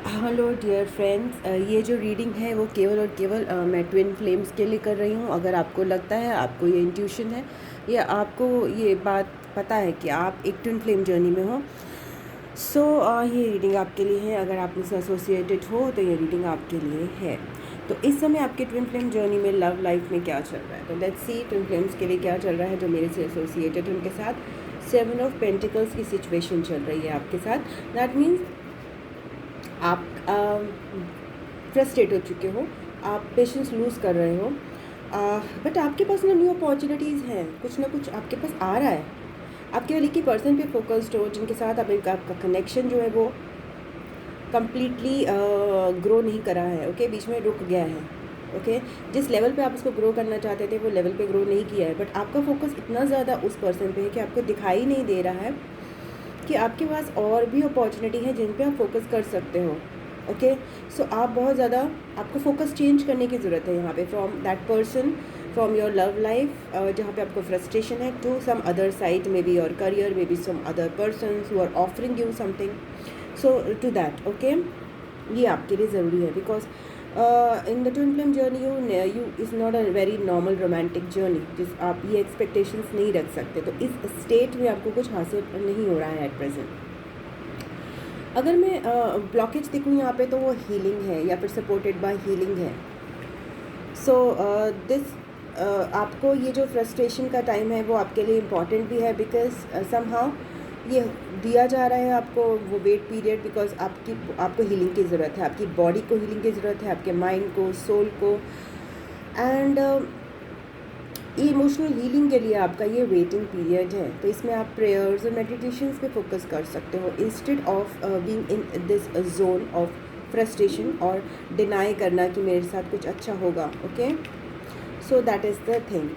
Hello dear friends, ये जो reading है वो केवल और केवल मैं ट्विन फ्लेम्स के लिए कर रही हूँ। अगर आपको लगता है, आपको ये इंट्यूशन है या आपको ये बात पता है कि आप एक ट्विन फ्लेम जर्नी में हो, सो ये रीडिंग आपके लिए है। अगर आप मुझसे एसोसिएटेड हो तो ये रीडिंग आपके लिए है। तो इस समय आपके ट्विन फ्लेम जर्नी में लव लाइफ में क्या चल रहा है, तो लेट्स सी ट्विन फ्लेम्स के लिए क्या चल रहा है जो मेरे से एसोसिएटेड उनके साथ। 7 ऑफ पेंटिकल्स की सिचुएशन चल रही है आपके साथ। दैट मीन्स आप फ्रस्ट्रेट हो चुके हो, आप पेशेंस लूज़ कर रहे हो, बट आपके पास ना न्यू अपॉर्चुनिटीज़ हैं, कुछ ना कुछ आपके पास आ रहा है। आप केवल एक ही पर्सन पे फोकस्ड हो जिनके साथ आपका कनेक्शन जो है वो कम्प्लीटली ग्रो नहीं करा है। ओके, बीच में रुक गया है। ओके, जिस लेवल पे आप उसको ग्रो करना चाहते थे वो लेवल पे ग्रो नहीं किया है, बट आपका फोकस इतना ज़्यादा उस पर्सन पे है कि आपको दिखाई नहीं दे रहा है कि आपके पास और भी अपॉर्चुनिटी है जिन पे आप फोकस कर सकते हो। ओके, सो आप बहुत ज़्यादा, आपको फोकस चेंज करने की ज़रूरत है यहाँ पे, from that person, from your love life जहाँ पे आपको फ्रस्ट्रेशन है, to some other side, maybe your career, maybe some other person who are offering you something, so to that. Okay, ये आपके लिए ज़रूरी है, because in the twin flame journey you is not a very normal romantic journey, जिस आप ये expectations नहीं रख सकते। तो इस स्टेट में आपको कुछ हासिल नहीं हो रहा है एट प्रेजेंट। अगर मैं ब्लॉकेज देखूँ यहाँ पे, तो वो हीलिंग है या फिर सपोर्टेड बाय हीलिंग है। सो दिस आपको ये जो फ्रस्ट्रेशन का टाइम है वो आपके लिए इम्पॉर्टेंट भी है, बिकॉज समहाउ ये दिया जा रहा है आपको वो वेट पीरियड, बिकॉज आपको हीलिंग की ज़रूरत है, आपकी बॉडी को हीलिंग की ज़रूरत है, आपके माइंड को, सोल को, एंड इमोशनल हीलिंग के लिए आपका ये वेटिंग पीरियड है। तो इसमें आप प्रेयर्स और मेडिटेशंस पे फोकस कर सकते हो, instead of being in this zone of frustration और डिनाई करना कि मेरे साथ कुछ अच्छा होगा। Okay, so that is the thing.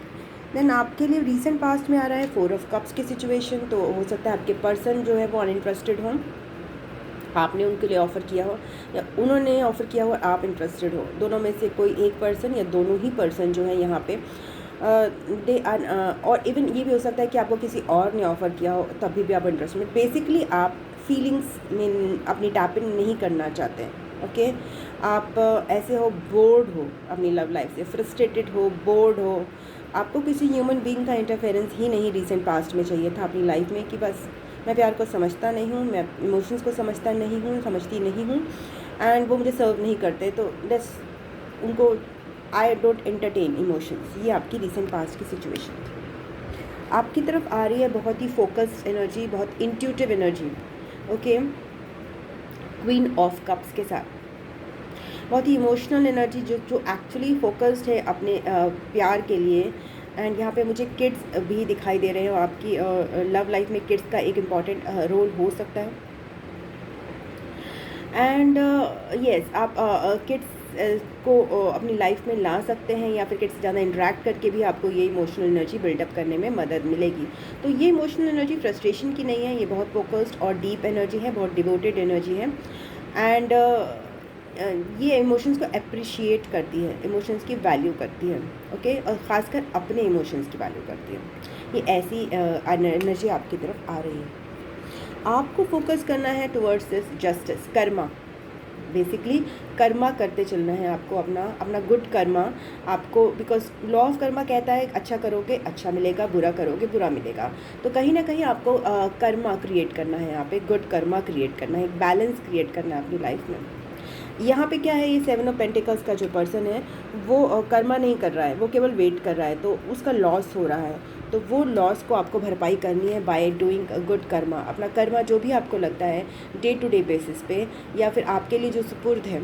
Then आपके लिए रिसेंट पास्ट में आ रहा है 4 ऑफ कप्स की सिचुएशन। तो हो सकता है आपके पर्सन जो है वो अनइंटरेस्टेड हों, आपने उनके लिए ऑफ़र किया हो या उन्होंने ऑफ़र किया हो और आप इंटरेस्टेड हो। दोनों में से कोई एक पर्सन या दोनों ही पर्सन जो है यहाँ पे दे आर, और इवन ये भी हो सकता है कि आपको किसी और ने ऑफ़र किया हो तभी भी आप इंटरेस्टेड। बेसिकली आप फीलिंग्स में अपनी टैपिंग नहीं करना चाहते हैं। ओके, आप ऐसे हो, बोर्ड हो अपनी लव लाइफ से, फ्रस्ट्रेटेड हो, बोर्ड हो, आपको किसी ह्यूमन बीइंग का इंटरफेरेंस ही नहीं रिसेंट पास्ट में चाहिए था अपनी लाइफ में, कि बस मैं प्यार को समझता नहीं हूँ, मैं इमोशंस को समझता नहीं हूँ, समझती नहीं हूँ, एंड वो मुझे सर्व नहीं करते, तो दस उनको आई डोंट एंटरटेन इमोशंस। ये आपकी रिसेंट पास्ट की सिचुएशन थी। आपकी तरफ आ रही है बहुत ही फोकस्ड एनर्जी, बहुत intuitive energy. Okay, queen of cups के साथ बहुत ही इमोशनल एनर्जी जो एक्चुअली फोकस्ड है अपने प्यार के लिए। एंड यहाँ पे मुझे किड्स भी दिखाई दे रहे हो। आपकी लव लाइफ में किड्स का एक इम्पॉर्टेंट रोल हो सकता है। एंड येस, आप किड्स को अपनी लाइफ में ला सकते हैं, या फिर किड्स से ज़्यादा इंटरेक्ट करके भी आपको ये इमोशनल एनर्जी बिल्डअप करने में मदद मिलेगी। तो ये इमोशनल एनर्जी फ्रस्ट्रेशन की नहीं है, ये बहुत फोकस्ड और डीप एनर्जी है, बहुत डिवोटेड एनर्जी है। एंड ये इमोशंस को अप्रिशिएट करती है, इमोशंस की वैल्यू करती है। ओके, और ख़ासकर अपने इमोशंस की वैल्यू करती है। ये ऐसी एनर्जी आपकी तरफ आ रही है। आपको फोकस करना है towards this justice, Karma. Basically Karma करते चलना है आपको, अपना गुड कर्मा आपको, बिकॉज लॉ ऑफ कर्मा कहता है अच्छा करोगे अच्छा मिलेगा, बुरा करोगे बुरा मिलेगा। तो कहीं ना कहीं आपको कर्मा क्रिएट करना है, यहाँ पे गुड कर्मा क्रिएट करना है, एक बैलेंस क्रिएट करना है अपनी लाइफ में। यहाँ पे क्या है, ये 7 ऑफ पेंटिकल्स का जो पर्सन है वो कर्मा नहीं कर रहा है, वो केवल वेट कर रहा है, तो उसका लॉस हो रहा है। तो वो लॉस को आपको भरपाई करनी है बाय डूइंग गुड कर्मा। अपना कर्मा जो भी आपको लगता है डे टू डे बेसिस पे, या फिर आपके लिए जो सुपुर्द है,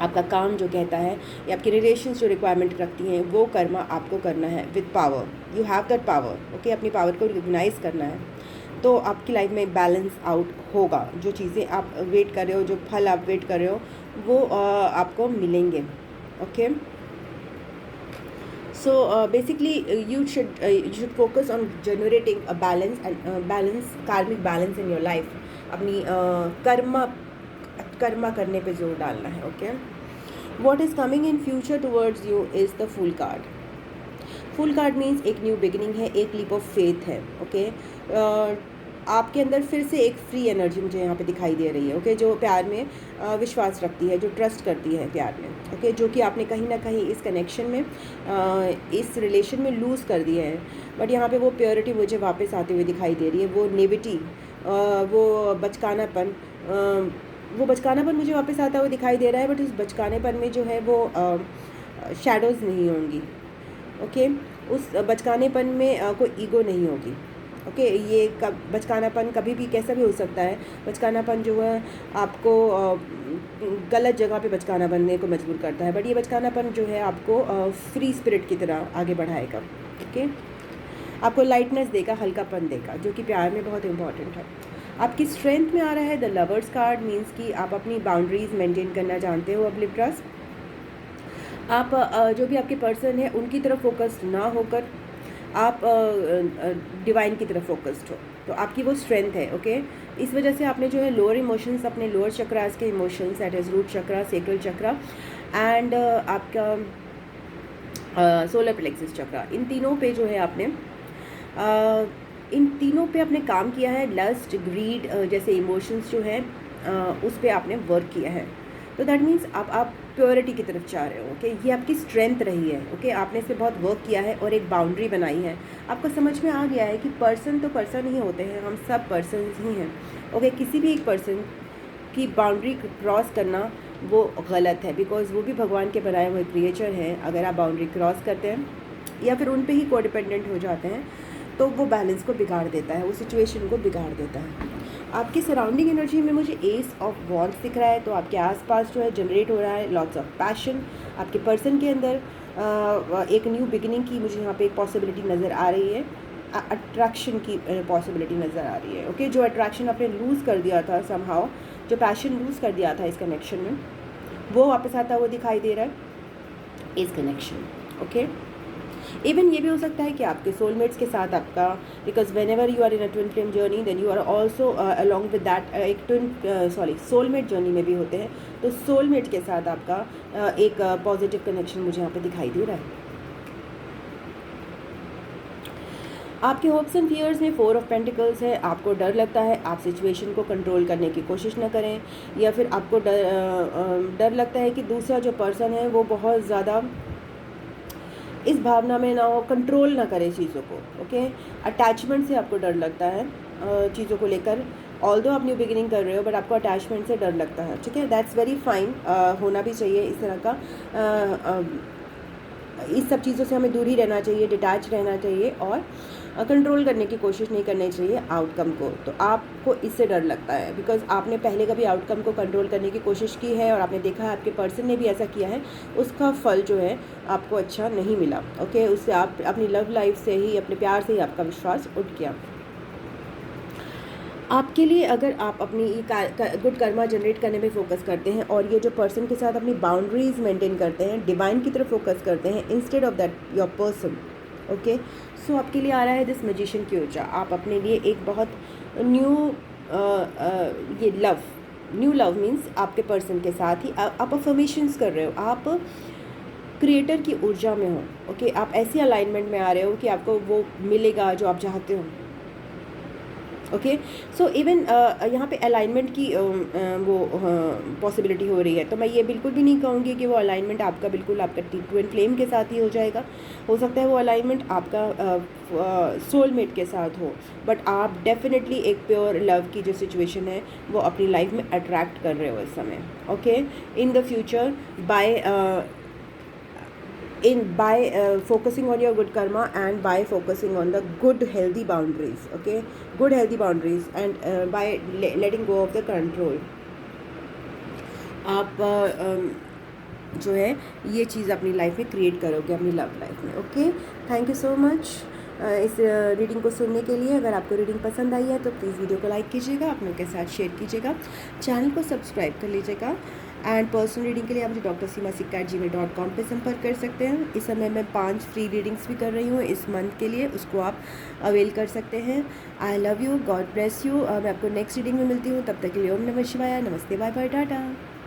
आपका काम जो कहता है, या आपकी रिलेशंस जो रिक्वायरमेंट रखती हैं, वो कर्मा आपको करना है with power. You have that power. Okay, अपनी पावर को रिकग्नाइज करना है, तो आपकी लाइफ में बैलेंस आउट होगा। जो चीज़ें आप वेट कर रहे हो, जो फल आप वेट कर रहे हो, वो आपको मिलेंगे। Okay, so basically you should focus on generating a balance karmic balance in your life। अपनी कर्मा करने पे जोर डालना है। Okay, what is coming in future towards you is the Fool card। Full card means एक न्यू बिगिनिंग है, एक leap of faith है। ओके, आपके अंदर फिर से एक फ्री एनर्जी मुझे यहाँ पे दिखाई दे रही है, ओके, जो प्यार में विश्वास रखती है, जो ट्रस्ट करती है प्यार में, ओके, जो कि आपने कहीं ना कहीं इस कनेक्शन में, इस रिलेशन में लूज़ कर दिया है। बट यहाँ पे वो प्योरिटी मुझे वापस आते हुए दिखाई दे रही है, वो नेविटी, वो बचकानापन मुझे वापस आता हुआ दिखाई दे रहा है। बट उस बचकानेपन में जो है वो शैडोज़ नहीं होंगी, ओके, उस बचकानेपन में कोई ईगो नहीं होगी, ओके। ये बचकानापन कभी भी कैसा भी हो सकता है। बचकानापन जो है आपको गलत जगह पे बचकाना बनने को मजबूर करता है, बट ये बचकानापन जो है आपको फ्री स्पिरिट की तरह आगे बढ़ाएगा, ओके। आपको लाइटनेस देगा, हल्कापन देगा, जो कि प्यार में बहुत इंपॉर्टेंट है। आपकी स्ट्रेंथ में आ रहा है द लवर्स कार्ड, मीन्स कि आप अपनी बाउंड्रीज मेंटेन करना जानते हो अब लिब्रास। आप जो भी आपके पर्सन है उनकी तरफ फोकस्ड ना होकर आप डिवाइन की तरफ फोकस्ड हो, तो आपकी वो स्ट्रेंथ है, ओके। इस वजह से आपने जो है लोअर इमोशंस, अपने लोअर चक्रास के emotions, that is root chakra, sacral chakra and आपका सोलर प्लेक्सस चक्रा, इन तीनों पे जो है आपने इन तीनों पे आपने काम किया है। लस्ट, ग्रीड जैसे इमोशंस जो है उस पे आपने वर्क किया है। तो दैट मीन्स आप प्योरिटी की तरफ जा रहे हो, ओके। ये आपकी स्ट्रेंथ रही है, ओके। आपने इस पर बहुत वर्क किया है और एक बाउंड्री बनाई है। आपको समझ में आ गया है कि पर्सन तो पर्सन ही होते हैं, हम सब पर्सन ही हैं, ओके। किसी भी एक पर्सन की बाउंड्री क्रॉस करना वो गलत है, बिकॉज वो भी भगवान के बनाए हुए क्रिएचर हैं। अगर आप बाउंड्री क्रॉस करते हैं या फिर उन पे ही कोडिपेंडेंट हो जाते हैं तो वो बैलेंस को बिगाड़ देता है, वो सिचुएशन को बिगाड़ देता है। आपकी सराउंडिंग एनर्जी में मुझे एस ऑफ वॉन्ड्स दिख रहा है, तो आपके आसपास जो है जनरेट हो रहा है लॉट्स ऑफ पैशन। आपके पर्सन के अंदर एक न्यू बिगिनिंग की मुझे यहाँ पे एक पॉसिबिलिटी नज़र आ रही है, अट्रैक्शन की पॉसिबिलिटी नज़र आ रही है, ओके। जो अट्रैक्शन आपने लूज़ कर दिया था समहाउ, जो पैशन लूज़ कर दिया था इस कनेक्शन में, वो वापस आता हुआ दिखाई दे रहा है इस कनेक्शन, ओके। इवन ये भी हो सकता है कि आपके सोलमेट्स के साथ आपका, because whenever you are in a twin flame journey then you are also along with that एक सोलमेट जर्नी में भी होते हैं, तो सोलमेट के साथ आपका एक पॉजिटिव कनेक्शन मुझे यहाँ पे दिखाई दे रहा है। आपके होप्स एंड फियर्स में 4 ऑफ पेंटिकल्स है। आपको डर लगता है, आप सिचुएशन को कंट्रोल करने की कोशिश ना करें, या फिर आपको डर लगता है कि दूसरा जो पर्सन है वो बहुत ज़्यादा इस भावना में ना हो, कंट्रोल ना करे चीज़ों को, ओके। अटैचमेंट से आपको डर लगता है चीज़ों को लेकर, ऑल्दो आप न्यू बिगिनिंग कर रहे हो बट आपको अटैचमेंट से डर लगता है, ठीक है। दैट्स वेरी फाइन, होना भी चाहिए इस तरह का। इस सब चीज़ों से हमें दूर ही रहना चाहिए, डिटैच रहना चाहिए और कंट्रोल करने की कोशिश नहीं करनी चाहिए आउटकम को। तो आपको इससे डर लगता है बिकॉज आपने पहले कभी आउटकम को कंट्रोल करने की कोशिश की है और आपने देखा है आपके पर्सन ने भी ऐसा किया है, उसका फल जो है आपको अच्छा नहीं मिला, ओके। उससे आप अपनी लव लाइफ से ही, अपने प्यार से ही आपका विश्वास उठ गया। आपके लिए अगर आप अपनी गुड कर्मा जनरेट करने में फोकस करते हैं और ये जो पर्सन के साथ अपनी बाउंड्रीज मेंटेन करते हैं, डिवाइन की तरफ फोकस करते हैं instead of that your person, okay. So आपके लिए आ रहा है दिस मैजिशियन की ऊर्जा। आप अपने लिए एक बहुत ये न्यू लव मीन्स आपके पर्सन के साथ ही आप अफर्मेशंस कर रहे हो, आप क्रिएटर की ऊर्जा में हो, ओके। आप ऐसी अलाइनमेंट में आ रहे हो कि आपको वो मिलेगा जो आप चाहते हो, ओके। सो इवन यहाँ पे अलाइनमेंट की वो पॉसिबिलिटी हो रही है, तो मैं ये बिल्कुल भी नहीं कहूँगी कि वो अलाइनमेंट आपका बिल्कुल आपका ट्विन फ्लेम के साथ ही हो जाएगा। हो सकता है वो अलाइनमेंट आपका सोलमेट के साथ हो, बट आप डेफिनेटली एक प्योर लव की जो सिचुएशन है वो अपनी लाइफ में अट्रैक्ट कर रहे हो इस समय, okay. In the future by focusing on your good karma and by focusing on the good healthy boundaries, okay, good healthy boundaries and by letting go of the control, आप जो है ये चीज़ अपनी लाइफ में क्रिएट करोगे, अपनी love life में, okay. Thank you so much इस रीडिंग को सुनने के लिए। अगर आपको रीडिंग पसंद आई है तो प्लीज़ वीडियो को लाइक कीजिएगा, अपनों के साथ शेयर कीजिएगा, चैनल को सब्सक्राइब कर लीजिएगा। एंड पर्सनल रीडिंग के लिए आप मुझे drsimasitka@gmail.com पे संपर्क कर सकते हैं। इस समय मैं 5 फ्री रीडिंग्स भी कर रही हूँ इस मंथ के लिए, उसको आप अवेल कर सकते हैं। I love you, God bless you. मैं आपको नेक्स्ट रीडिंग में मिलती हूँ, तब तक के लिए ओम नमः शिवाय, नमस्ते, बाय बाय, टाटा।